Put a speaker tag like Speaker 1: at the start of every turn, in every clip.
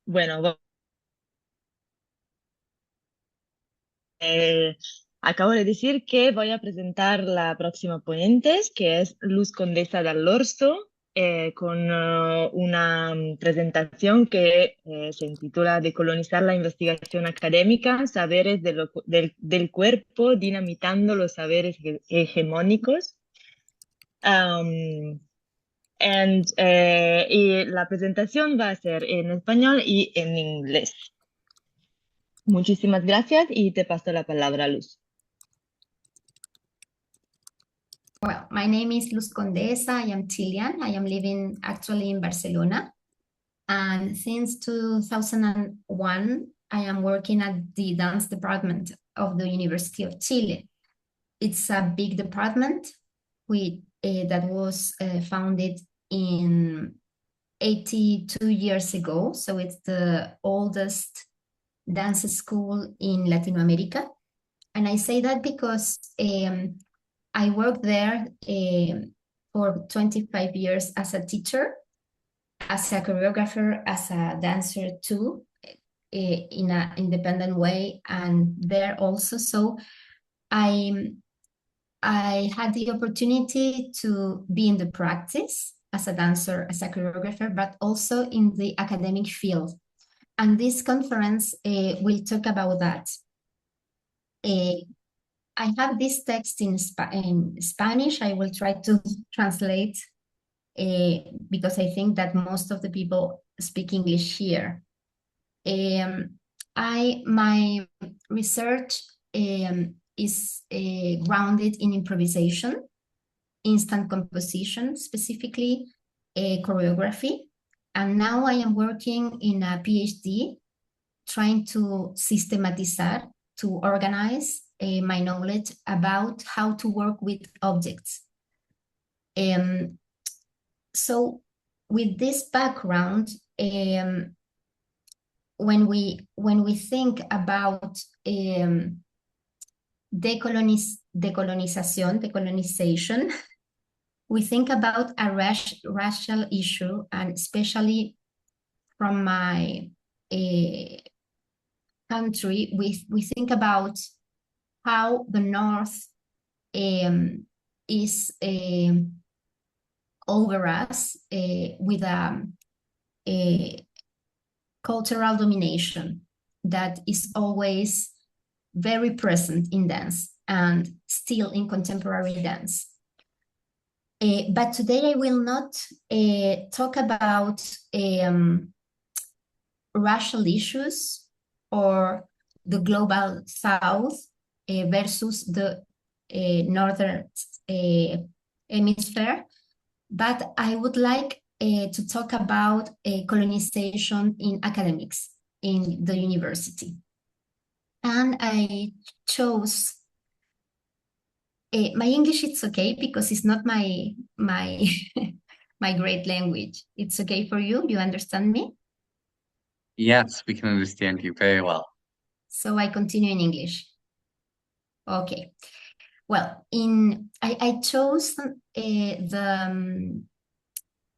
Speaker 1: Bueno, eh, acabo de decir que voy a presentar la próxima ponente, que es Luz Condeza Dall'Orso, con una presentación que se intitula Decolonizar la investigación académica, saberes del cuerpo, dinamitando los saberes hegemónicos. Um, y la presentación va a ser en español y en inglés. Muchísimas gracias y te paso la palabra, Luz.
Speaker 2: Well, my name is Luz Condeza. I am Chilean. I am living actually in Barcelona. And since 2001, I am working at the dance department of the University of Chile. It's a big department that was founded in 82 years ago. So it's the oldest dance school in Latin America. And I say that because I worked there for 25 years as a teacher, as a choreographer, as a dancer too, in an independent way, and there also. So I had the opportunity to be in the practice as a dancer, as a choreographer, but also in the academic field. And this conference will talk about that. I have this text in Spanish. I will try to translate because I think that most of the people speak English here. My research is grounded in improvisation, instant composition, specifically choreography. And now I am working in a PhD trying to systematizar, to organize my knowledge about how to work with objects. So with this background, when we think about decolonization, we think about a racial issue, and especially from my country, we think about how the North is over us with a cultural domination that is always very present in dance and still in contemporary dance. But today I will not talk about racial issues or the global South versus the Northern hemisphere, but I would like to talk about colonization in academics in the university. And I chose, my English, it's okay because it's not my my great language. It's okay for you? You understand me?
Speaker 3: Yes, we can understand you very well.
Speaker 2: So I continue in English. Okay. Well, I chose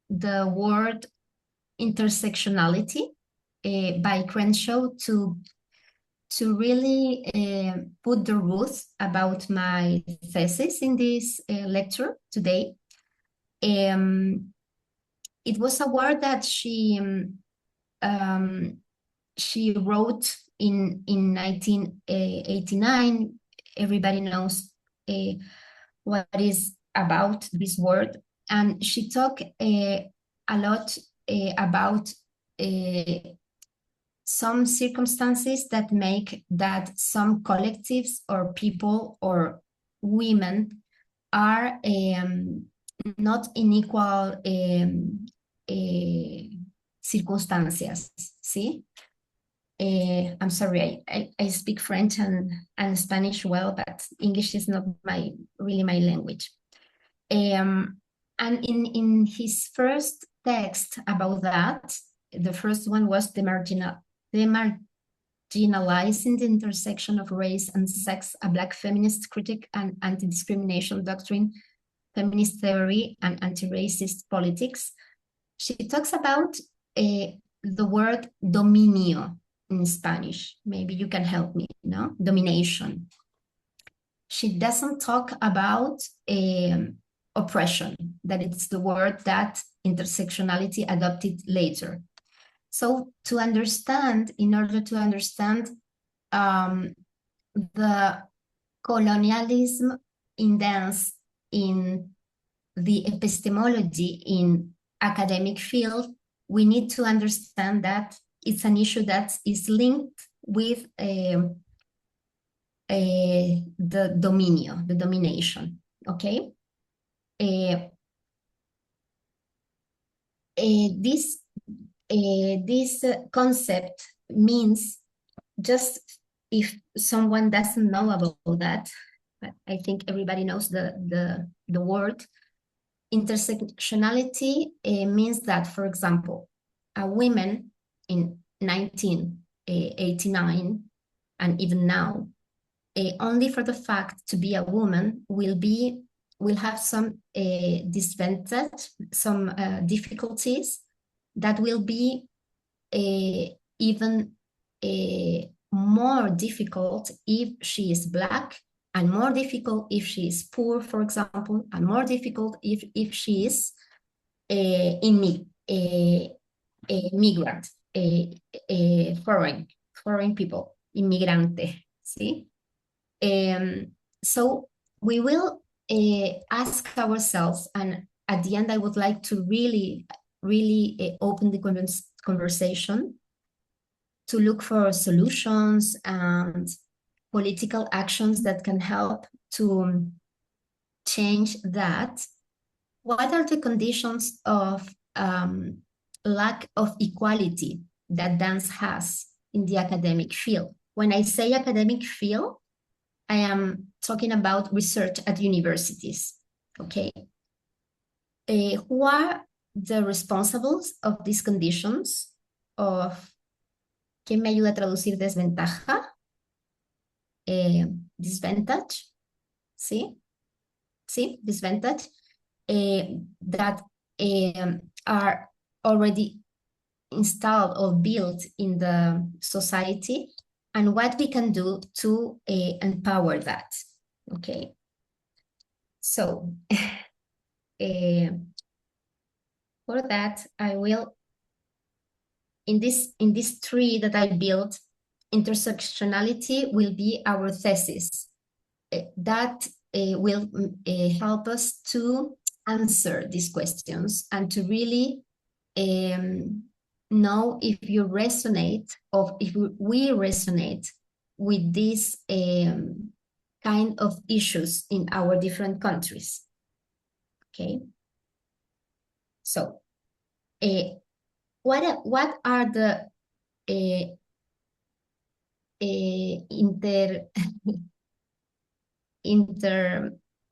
Speaker 2: the word intersectionality by Crenshaw to really put the roots about my thesis in this lecture today. It was a word that she wrote in 1989. Everybody knows what is about this word, and she talked a lot about some circumstances that make that some collectives or people or women are not in equal circunstancias, see? I'm sorry, I speak French and Spanish well, but English is not really my language. And in his first text about that, the first one was demarginalizing the intersection of race and sex, a Black feminist critic and anti-discrimination doctrine, feminist theory, and anti-racist politics. She talks about the word dominio in Spanish. Maybe you can help me, no? Domination. She doesn't talk about oppression, that it's the word that intersectionality adopted later. So to understand, in order to understand the colonialism in dance in the epistemology in academic field, we need to understand that it's an issue that is linked with the dominio, the domination, okay? This concept means, just if someone doesn't know about that, but I think everybody knows the word, intersectionality means that, for example, a woman in 1989 and even now, only for the fact to be a woman will have some disadvantage, some difficulties that will be even more difficult if she is Black, and more difficult if she is poor, for example, and more difficult if she is migrant, foreign people, inmigrante, see? So we will ask ourselves, and at the end I would like to really open the conversation to look for solutions and political actions that can help to change that. What are the conditions of lack of equality that dance has in the academic field? When I say academic field, I am talking about research at universities, okay? Who are the responsibles of these conditions of, ¿quién me ayuda a traducir desventaja? Disadvantage, ¿sí? ¿Sí? Disadvantage, that are already installed or built in the society, and what we can do to empower that, okay? So, for that, I will, in this tree that I built, intersectionality will be our thesis. That will help us to answer these questions and to really know if you resonate, or if we resonate with these kind of issues in our different countries. Okay. So, what are the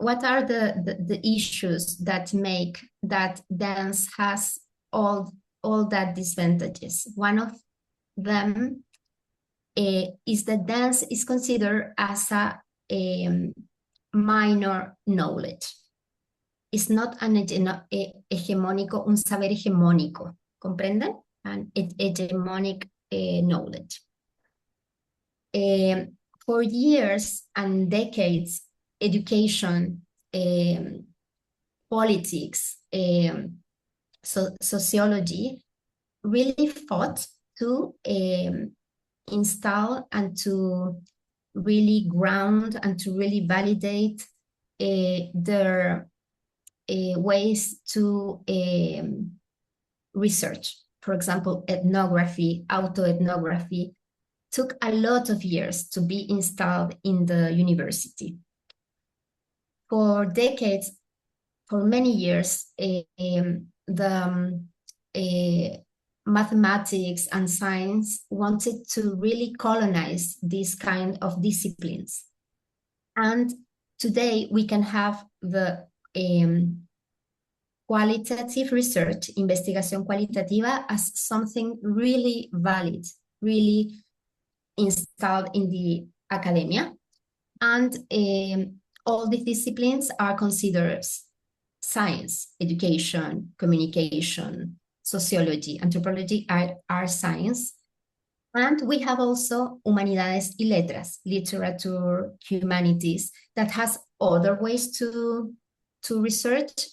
Speaker 2: what are the issues that make that dance has all that disadvantages? One of them is that dance is considered as a minor knowledge. It's not an hegemónico, un saber hegemónico, ¿comprenden? An hegemonic knowledge. For years and decades, education, politics, sociology really fought to install and to really ground and to really validate their ways to research. For example, ethnography, autoethnography, took a lot of years to be installed in the university. For decades, for many years, the mathematics and science wanted to really colonize this kind of disciplines. And today we can have the qualitative research, investigación cualitativa, as something really valid, really installed in the academia. And all the disciplines are considered science, education, communication, sociology, anthropology, art science. And we have also humanidades y letras, literature, humanities, that has other ways to research,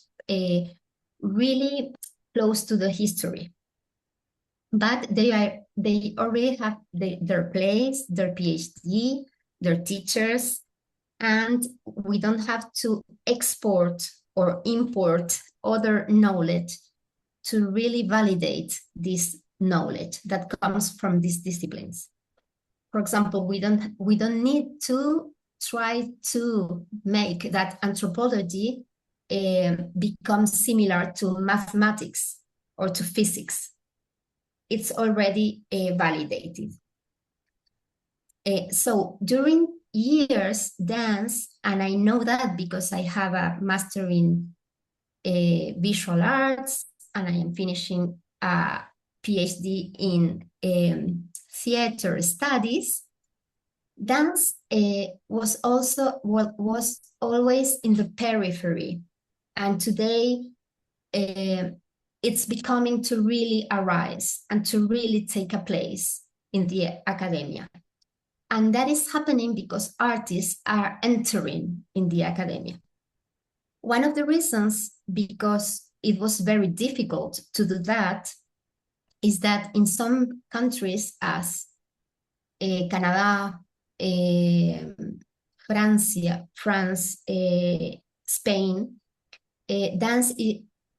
Speaker 2: really close to the history. But they already have their place, their PhD, their teachers, and we don't have to export or import other knowledge to really validate this knowledge that comes from these disciplines. For example, we don't need to try to make that anthropology become similar to mathematics or to physics. It's already validated. So during years, dance, and I know that because I have a master in visual arts, and I am finishing a PhD in theater studies. Dance was always in the periphery, and today it's becoming to really arise and to really take a place in the academia. And that is happening because artists are entering in the academia. One of the reasons, because it was very difficult to do that, is that in some countries as Canada, France, Spain, dance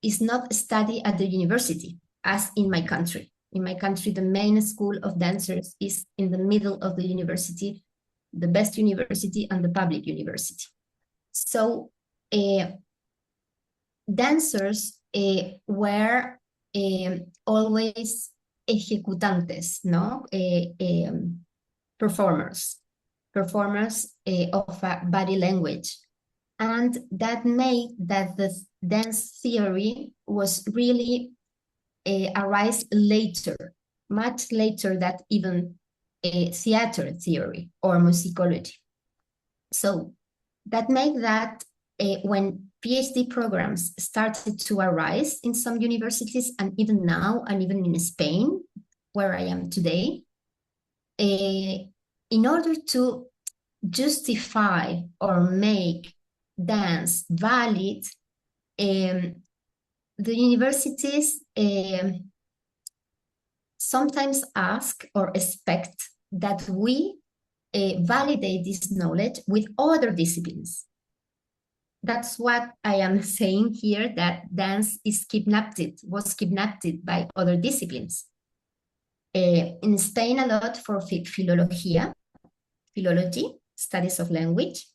Speaker 2: is not studied at the university, as in my country. In my country, the main school of dancers is in the middle of the university, the best university and the public university. So dancers were always ejecutantes, no? Performers of body language. And that made that the dance theory was really arise later, much later than even theater theory or musicology. So that made that when PhD programs started to arise in some universities, and even now, and even in Spain, where I am today, in order to justify or make dance valid, the universities sometimes ask or expect that we validate this knowledge with other disciplines. That's what I am saying here, that dance was kidnapped by other disciplines. In Spain, a lot for philology, studies of language.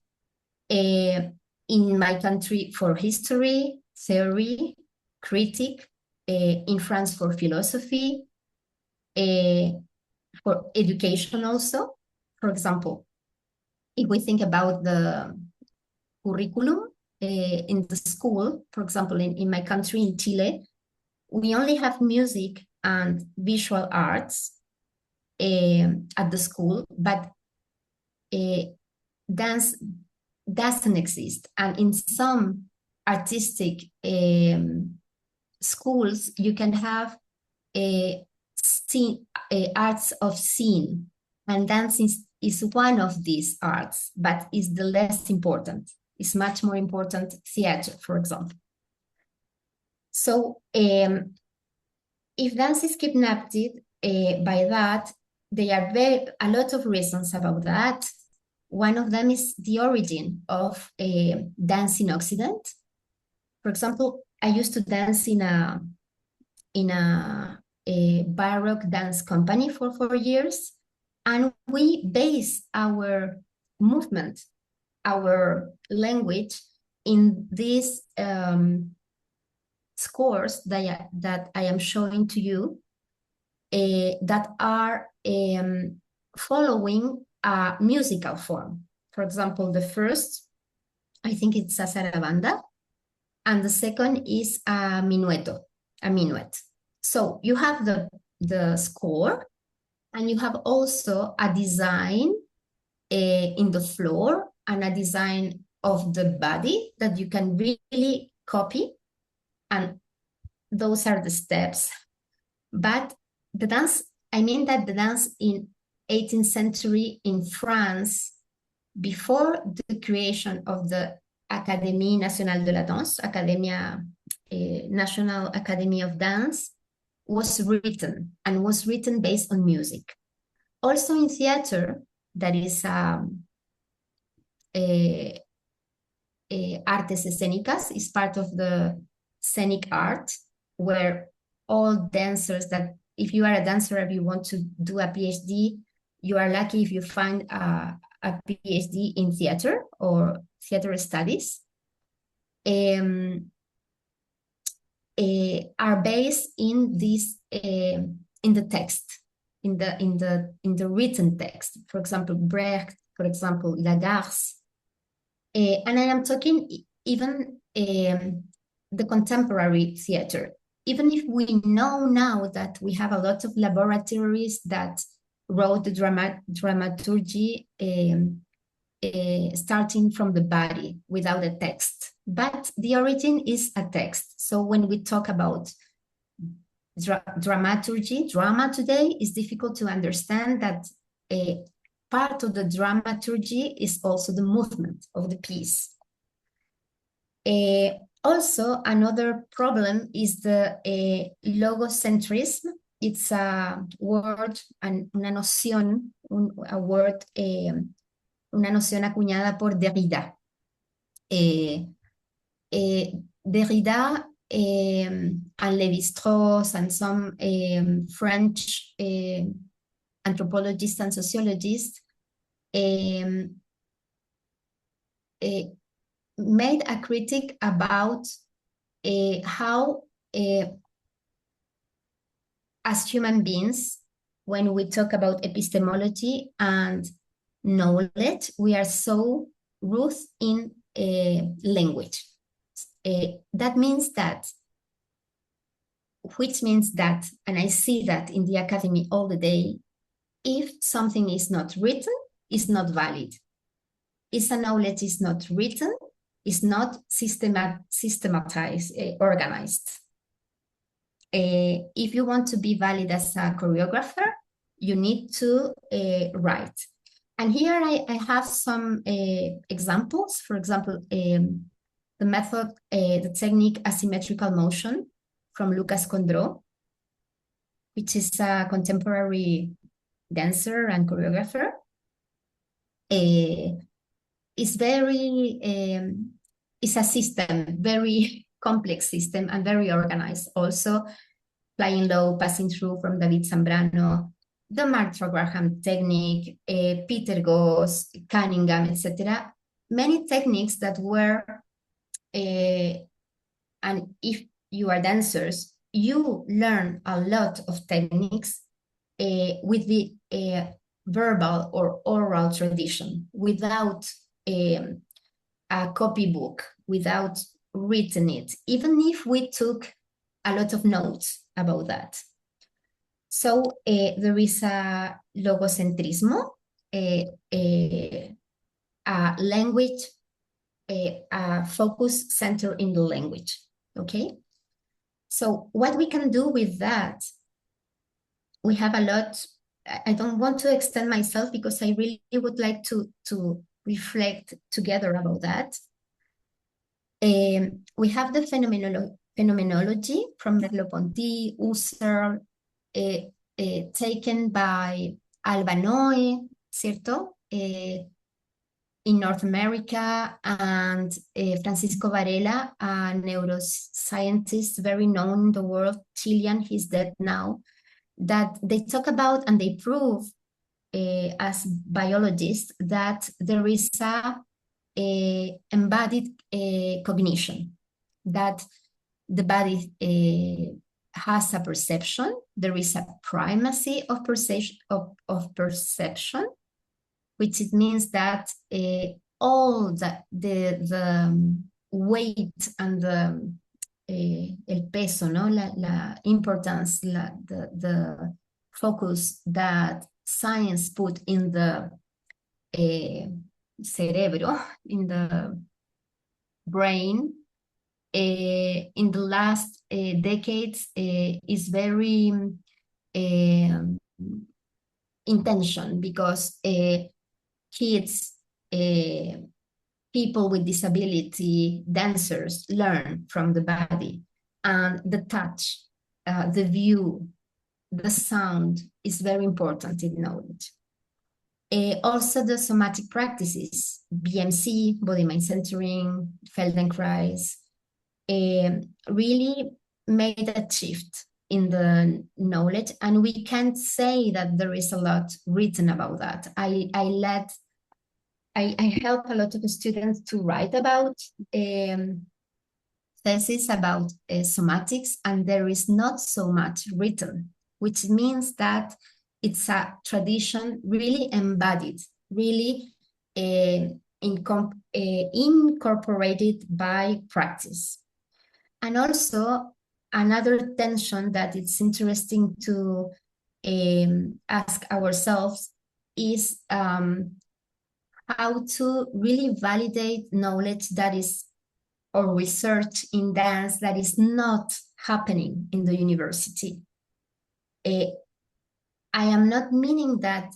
Speaker 2: In my country, for history, theory, critic. In France, for philosophy. For education also. For example, if we think about the curriculum in the school, for example, in my country, in Chile, we only have music and visual arts at the school, but dance doesn't exist. And in some artistic schools, you can have arts of scene, and dance is one of these arts, but is the less important. It's much more important theater, for example. So if dance is kidnapped by that, there are a lot of reasons about that. One of them is the origin of dance in Occident. For example, I used to dance in a Baroque dance company for 4 years, and we base our movement, our language, in these scores that I am showing to you, that are following a musical form. For example, the first, I think it's a sarabanda, and the second is a minuet. So you have the score, and you have also a design in the floor and a design of the body that you can really copy. And those are the steps But the dance, I mean that the dance in 18th century in France, before the creation of the Académie nationale de la danse, National Academy of Dance, was written and was written based on music. Also in theater, that is artes escénicas, is part of the scenic art, where all dancers that, if you are a dancer, if you want to do a PhD, you are lucky if you find a PhD in theater or theater studies, are based in this in the text, in the written text. For example, Brecht, for example, Lagarce, and I am talking even the contemporary theater. Even if we know now that we have a lot of laboratories that wrote the dramaturgy starting from the body without a text, but the origin is a text. So when we talk about dramaturgy, drama today, is difficult to understand that a part of the dramaturgy is also the movement of the piece. Also, another problem is the logocentrism. It's a word, una noción, a word, una noción acuñada por Derrida. Derrida and Lévi-Strauss and some French anthropologists and sociologists made a critique about how, as human beings, when we talk about epistemology and knowledge, we are so rooted in language. That means that, which means that, and I see that in the academy all the day, if something is not written, it's not valid. If a knowledge is not written, it's not systematized, organized. If you want to be valid as a choreographer, you need to write. And here I have some examples. For example, the method, the technique asymmetrical motion from Lucas Condro, which is a contemporary dancer and choreographer. It's very, it's a system, very complex system and very organized. Also, flying low, passing through from David Zambrano, the Martha Graham technique, Peter Goss, Cunningham, etc. Many techniques that were, and if you are dancers, you learn a lot of techniques with the verbal or oral tradition, without a copybook, without written it, even if we took a lot of notes about that. So there is a logocentrismo, a language, a focus center in the language, okay? So what we can do with that, we have a lot. I don't want to extend myself because I really would like to reflect together about that. We have the phenomenology from Merleau-Ponty, Husserl, taken by Albanoy, ¿cierto? In North America, and Francisco Varela, a neuroscientist very known in the world, Chilean, he's dead now, that they talk about and they prove as biologists that there is a embodied cognition, that the body has a perception, there is a primacy of perception, which it means that all the weight and the el peso, no, la importance, the focus that science put in the cerebro, in the brain, in the last decades is very intention, because kids, people with disability, dancers learn from the body, and the touch, the view, the sound is very important in knowledge. Also the somatic practices, BMC, body mind centering, Feldenkrais, really made a shift in the knowledge, and we can't say that there is a lot written about that. I help a lot of students to write about thesis about somatics, and there is not so much written, which means that it's a tradition really embodied, really incorporated by practice. And also another tension that it's interesting to ask ourselves is how to really validate knowledge that is, or research in dance that is not happening in the university. I am not meaning that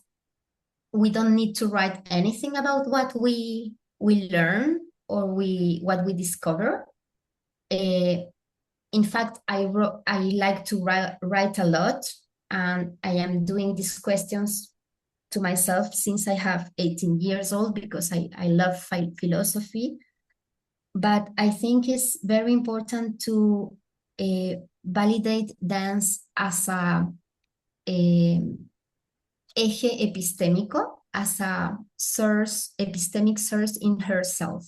Speaker 2: we don't need to write anything about what we learn or what we discover. In fact, I like to write a lot, and I am doing these questions to myself since I have 18 years old, because I love philosophy. But I think it's very important to validate dance as a eje epistémico, as a source, epistemic source in herself,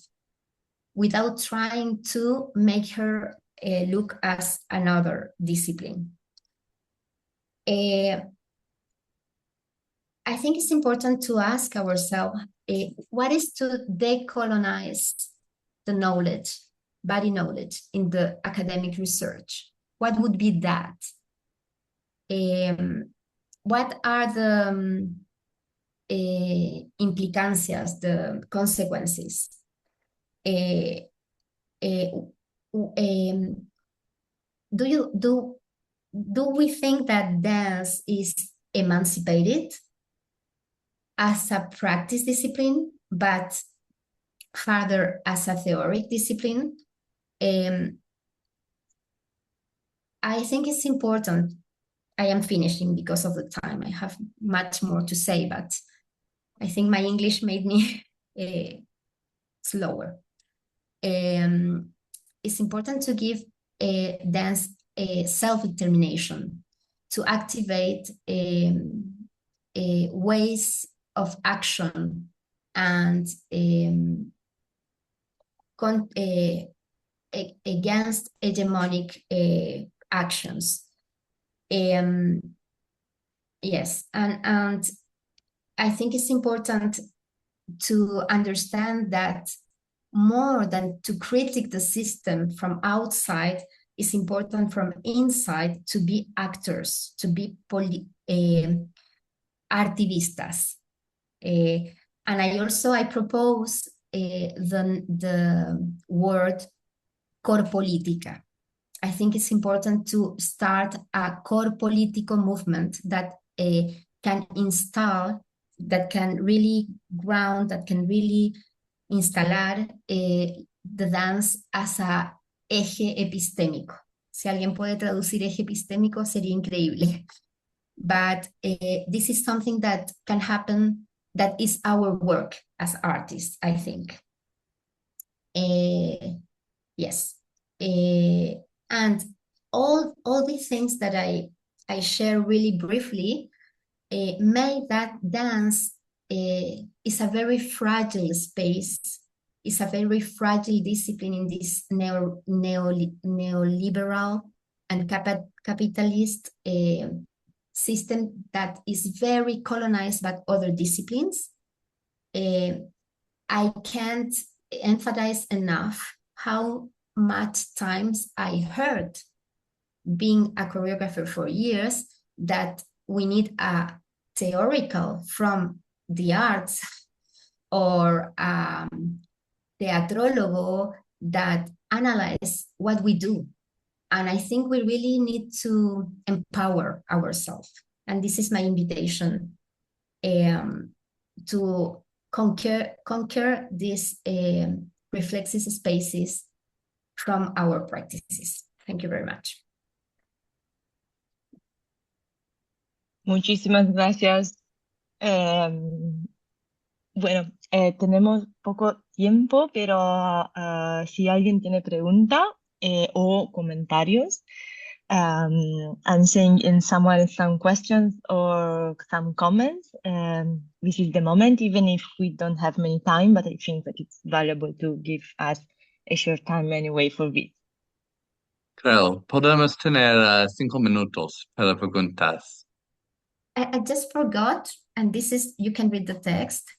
Speaker 2: without trying to make her look as another discipline. I think it's important to ask ourselves, what is to decolonize the knowledge, body knowledge in the academic research? What would be that? What are the implicancias, the consequences? Do we think that dance is emancipated as a practice discipline, but further as a theoric discipline? I think it's important. I am finishing because of the time. I have much more to say, but I think my English made me slower. It's important to give dance self-determination, to activate ways of action and against hegemonic actions. Yes, and I think it's important to understand that more than to critique the system from outside, it's important from inside to be actors, to be artivistas. And I propose the word política. I think it's important to start a core political movement that can install, that can really ground, that can really instalar the dance as a eje epistémico. Si alguien puede traducir eje epistémico, sería increíble. But this is something that can happen, that is our work as artists, I think. Yes. And all these things that I share really briefly made that dance is a very fragile space, is a very fragile discipline in this neoliberal and capitalist system that is very colonized by other disciplines. I can't emphasize enough how much times I heard, being a choreographer for years, that we need a theoretical from the arts or teatrólogo that analyze what we do. And I think we really need to empower ourselves. And this is my invitation to conquer these reflexive spaces from our practices. Thank you very much.
Speaker 1: Muchísimas gracias. Bueno, tenemos poco tiempo, pero si alguien tiene pregunta o comentarios, I'm seeing in someone some questions or some comments. This is the moment, even if we don't have many time, but I think that it's valuable to give us a short time anyway for this.
Speaker 3: Claro, podemos tener 5 minutos para preguntas.
Speaker 2: I just forgot, and this is, you can read the text.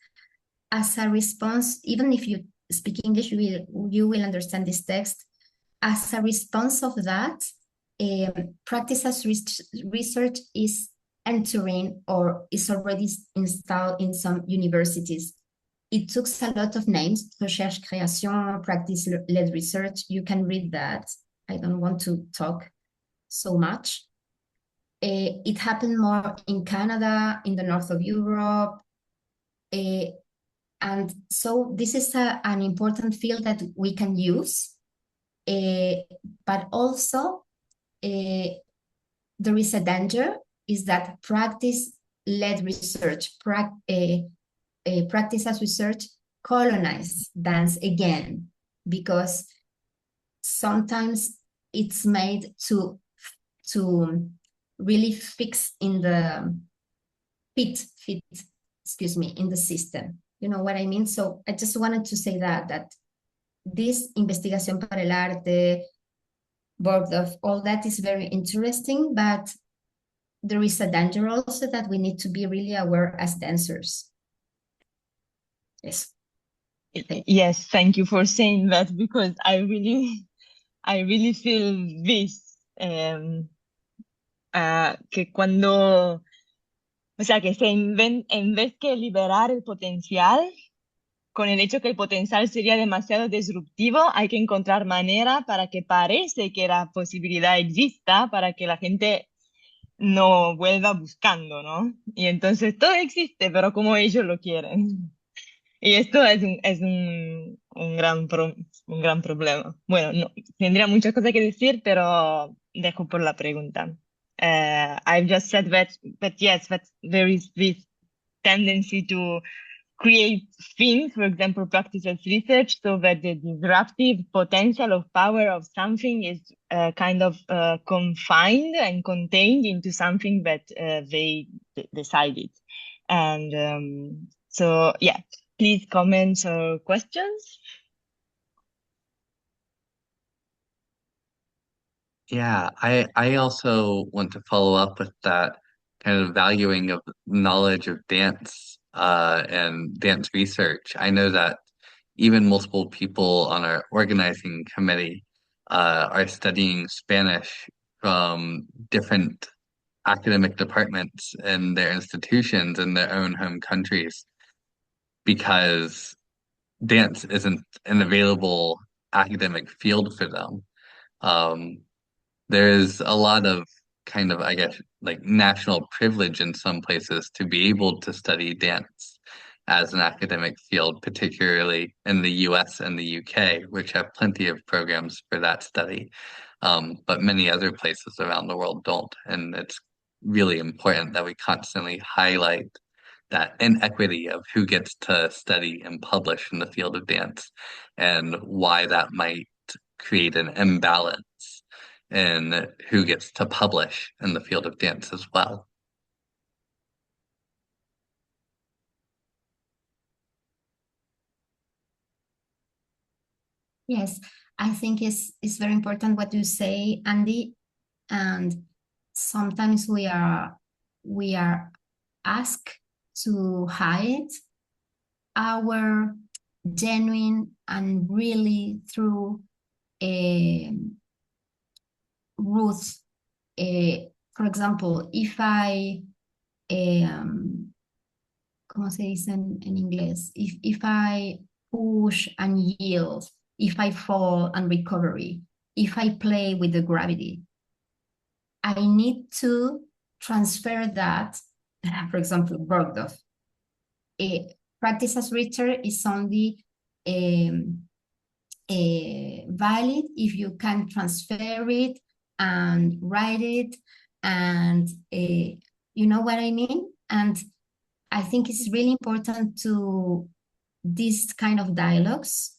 Speaker 2: As a response, even if you speak English, you will understand this text. As a response of that, practice as research is entering or is already installed in some universities. It took a lot of names, recherche, création, practice-led research. You can read that. I don't want to talk so much. It happened more in Canada, in the north of Europe. And so this is an important field that we can use. But also, there is a danger, is that practice-led research, practice as research colonize dance again, because sometimes it's made to really fix in the in the system. You know what I mean? So I just wanted to say that this Investigación para el Arte, board of all that is very interesting, but there is a danger also that we need to be really aware as dancers. Yes.
Speaker 1: Yes, thank you for saying that, because I really feel this, que cuando, o sea, que en vez que liberar el potencial, con el hecho que el potencial sería demasiado disruptivo, hay que encontrar manera para que parece que la posibilidad exista, para que la gente no vuelva buscando, ¿no? Y entonces todo existe, pero como ellos lo quieren. Y esto es un gran problema. Bueno, no, tendría muchas cosas que decir, pero dejo por la pregunta. I've just said that yes, that there is this tendency to create things, for example, practice as research, so that the disruptive potential of power of something is kind of confined and contained into something that they decided. And so, yeah, please comments or questions.
Speaker 3: Yeah, I also want to follow up with that kind of valuing of knowledge of dance and dance research. I know that even multiple people on our organizing committee are studying Spanish from different academic departments in their institutions in their own home countries because dance isn't an available academic field for them. There's a lot of kind of, I guess, like national privilege in some places to be able to study dance as an academic field, particularly in the US and the UK, which have plenty of programs for that study. But many other places around the world don't. And it's really important that we constantly highlight that inequity of who gets to study and publish in the field of dance and why that might create an imbalance in who gets to publish in the field of dance as well.
Speaker 2: Yes, I think it's very important what you say, Andy. And sometimes we are asked to hide our genuine and really true roots. For example, if I ¿cómo se dice en inglés? If I push and yield if I fall and recovery, if I play with the gravity, I need to transfer that, for example, Bergdorf. Practice as reader is only valid if you can transfer it and write it, and you know what I mean? And I think it's really important to this kind of dialogues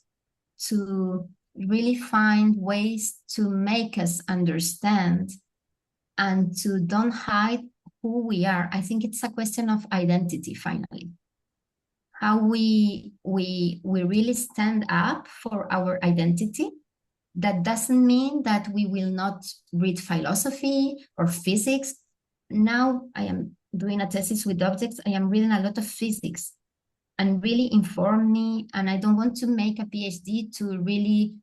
Speaker 2: to really find ways to make us understand and to don't hide who we are. I think it's a question of identity, finally. How we really stand up for our identity. That doesn't mean that we will not read philosophy or physics. Now I am doing a thesis with objects. I am reading a lot of physics and really inform me. And I don't want to make a PhD to really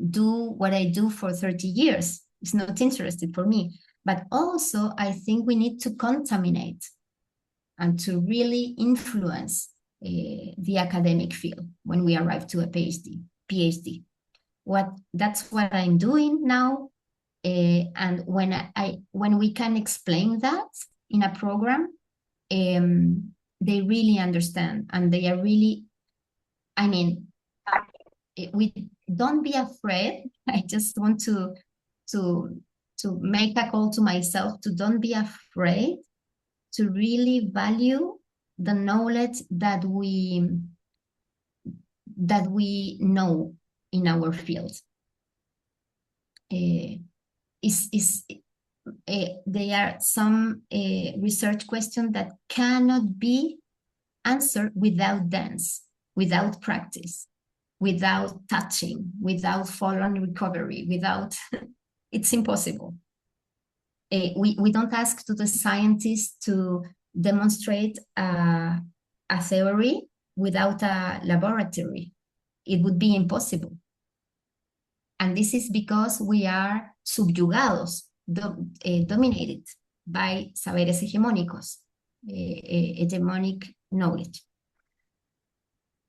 Speaker 2: do what I do for 30 years. It's not interesting for me. But also, I think we need to contaminate and to really influence the academic field when we arrive to a PhD. That's what I'm doing now. And when we can explain that in a program, they really understand, and they are really, I mean, we don't be afraid. I just want to make a call to myself to don't be afraid to really value the knowledge that we know in our field. There are some research questions that cannot be answered without dance, without practice, without touching, without fall and recovery, without, it's impossible. We don't ask to the scientists to demonstrate a theory without a laboratory. It would be impossible. And this is because we are subyugados, dominated by saberes hegemónicos, hegemonic knowledge.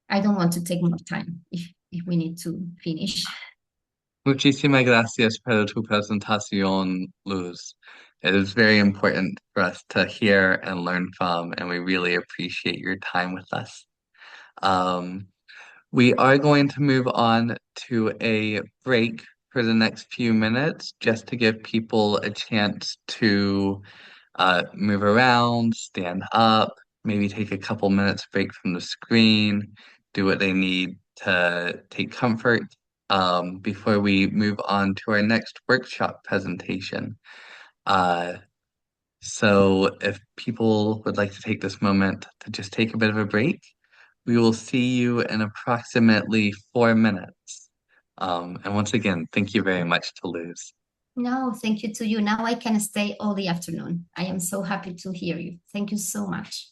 Speaker 2: I don't want to take more time if we need to finish.
Speaker 3: Muchísimas gracias por tu presentación, Luz. It is very important for us to hear and learn from, and we really appreciate your time with us. We are going to move on to a break for the next few minutes, just to give people a chance to move around, stand up, maybe take a couple minutes break from the screen, do what they need to take comfort before we move on to our next workshop presentation. So if people would like to take this moment to just take a bit of a break, we will see you in approximately 4 minutes. And once again, thank you very much to Luz.
Speaker 2: No, thank you to you. Now I can stay all the afternoon. I am so happy to hear you. Thank you so much.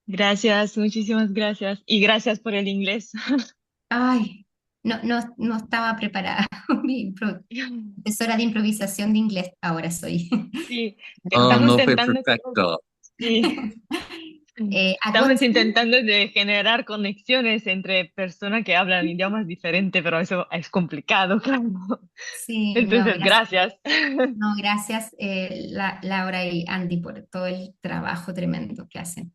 Speaker 1: Gracias, muchísimas gracias. Y gracias por el inglés.
Speaker 2: Ay, no estaba preparada. Mi profesora de improvisación de inglés ahora soy.
Speaker 1: Sí,
Speaker 3: Oh,
Speaker 1: estamos
Speaker 3: no fue
Speaker 1: intentando,
Speaker 3: perfecto.
Speaker 1: sí, estamos intentando de generar conexiones entre personas que hablan idiomas diferentes, pero eso es complicado, claro.
Speaker 2: Sí,
Speaker 1: Entonces, gracias.
Speaker 2: No, gracias Laura y Andy por todo el trabajo tremendo que hacen.